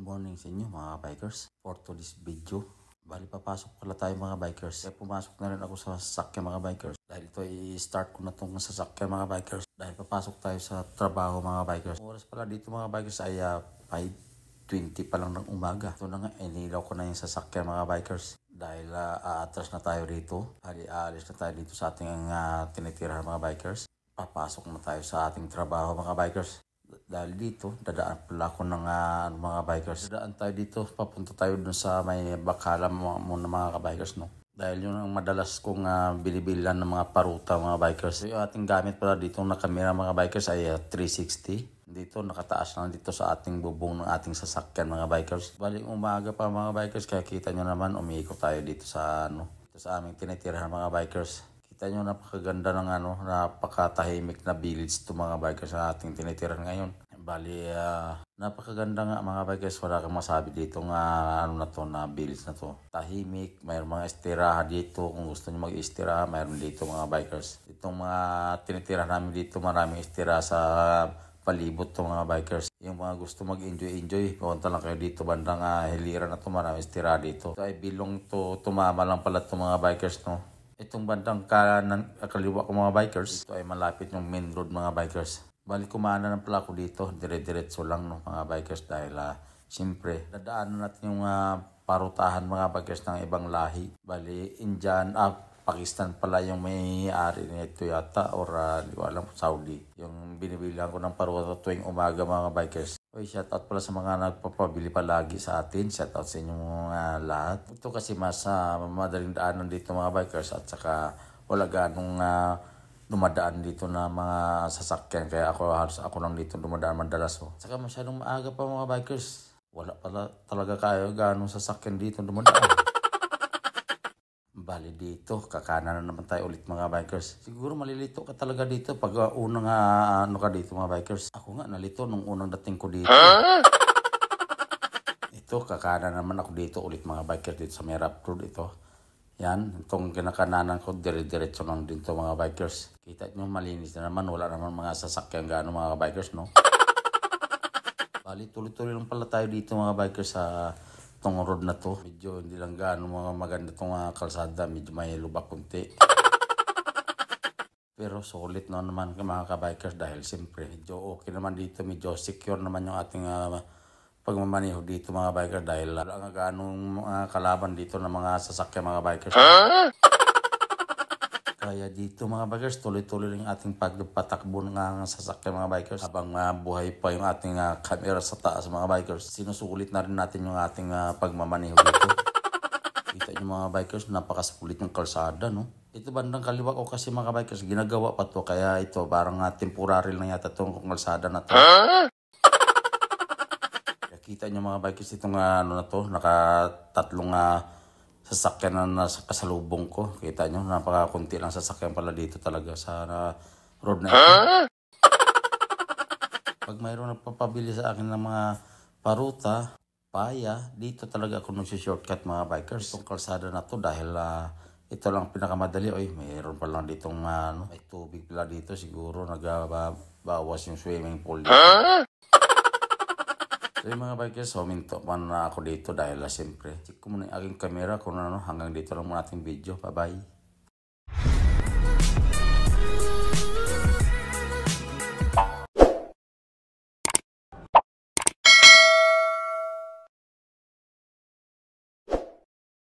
morning sa inyo mga bikers. For today's video, bali papasok pala tayo mga bikers. Kaya pumasok na rin ako sa sasakyan mga bikers. Dahil ito i-start ko na itong sasakyan mga bikers. Dahil papasok tayo sa trabaho mga bikers. Oras pala dito mga bikers ay 5:20 pa lang ng umaga. Ito na nga, inilaw ko na yung sasakyan mga bikers. Dahil aatras na tayo rito. Bali aalis na tayo dito sa ating tinitirahan mga bikers. Papasok na tayo sa ating trabaho mga bikers. Dahil dito, dadaan pala ako ng mga bikers. Dadaan tayo dito, papunta tayo dun sa may Bakalam muna mga kabikers, no? Dahil yun ang madalas kong binibilan ng mga paruta mga bikers. So, yung ating gamit pala dito na kamera mga bikers ay 360. Dito, nakataas lang dito sa ating bubong ng ating sasakyan mga bikers. Bali umaga pa mga bikers, kaya kita nyo naman, umiikot tayo dito sa aming tinitirahan mga bikers. Kita nyo, napakaganda ng napakatahimik na village to mga bikers sa ating tinitirahan ngayon. Bali, napakaganda nga mga bikers, wala kang masabi dito nga na village na to. Tahimik, mayroon mga estiraha dito, kung gusto nyo mag-istiraha, mayroon dito mga bikers. Itong mga tinitirahan namin dito, maraming estiraha sa palibot to mga bikers. Yung mga gusto mag-enjoy, punta lang kayo dito bandang Hilira na to, maraming estiraha dito. Ito ay bilong to, tumama lang pala to mga bikers, no. Itong bandang kaliwa ko mga bikers, ito ay malapit yung main road mga bikers. Bali kumana ng pala ako dito, dire-diretso lang no mga bikers dahil siyempre dadaanan natin yung parutahan mga bikers ng ibang lahi. Bali Indian, Pakistan pala yung may-ari nito yata or di ko alam, Saudi. Yung binibilang ko ng paruta tuwing umaga mga bikers. Oy, shoutout pala sa mga nagpapabili palagi sa atin. Shoutout sa inyong lahat. Ito kasi mas madaling daanan dito mga bikers at saka wala ganong dumadaan dito na mga sasakyan. Kaya ako lang dito dumadaan madalas. Saka masyadong maaga pa mga bikers. Wala pala talaga kayo ganong sasakyan dito dumadaan. Bali dito, kakanan na naman tayo ulit mga bikers. Siguro malilito ka talaga dito pag unang ka dito mga bikers. Ako nga nalito nung unang dating ko dito. Ito, kakanan naman ako dito ulit mga bikers dito sa Merap Road ito. Yan, itong kinakananan ko, dire-diretso lang din to mga bikers. Kita nyo, malinis na naman, wala naman mga sasakyan gano'n mga bikers, no? Bali, tuloy-tuloy lang pala tayo dito mga bikers sa itong road na to. Medyo hindi lang gaano mga maganda itong kalsada. Medyo may lubak kunti. Pero solid na naman mga kabikers dahil siyempre medyo okay naman dito. Medyo secure naman yung ating pagmamaniho dito mga bikers dahil wala nga gaanong kalaban dito ng mga sasakyan mga bikers. Kaya dito mga bikers, tuloy-tuloy lang ating pagpatakbo ng sasakyan mga bikers. Habang buhay pa yung ating camera sa taas mga bikers, sinusulit na rin natin yung ating pagmamaneho dito. Kita nyo mga bikers, napakasulit ng kalsada, no? Ito bandang kaliwa ko kasi mga bikers, ginagawa pa to. Kaya ito parang temporary lang yata itong kalsada na to. Kaya kita nyo mga bikers, itong na to, nakatatlong sasakyan na nasa kasalubong ko. Kita nyo, napakakunti lang sasakyan pala dito talaga sa road na ito. Pag mayroon nagpapabili sa akin ng mga paruta, paya, dito talaga ako nagsi-shortcut mga bikers. Itong kalsada na to dahil ito lang pinakamadali. Oy, mayroon pa lang ditong may tubig pala dito. Siguro nagbawas yung swimming pool dito. So yung mga bikers, huminto man na ako dito dahil siyempre check ko muna yung aking camera kung hanggang dito lang muna ating video. Bye bye.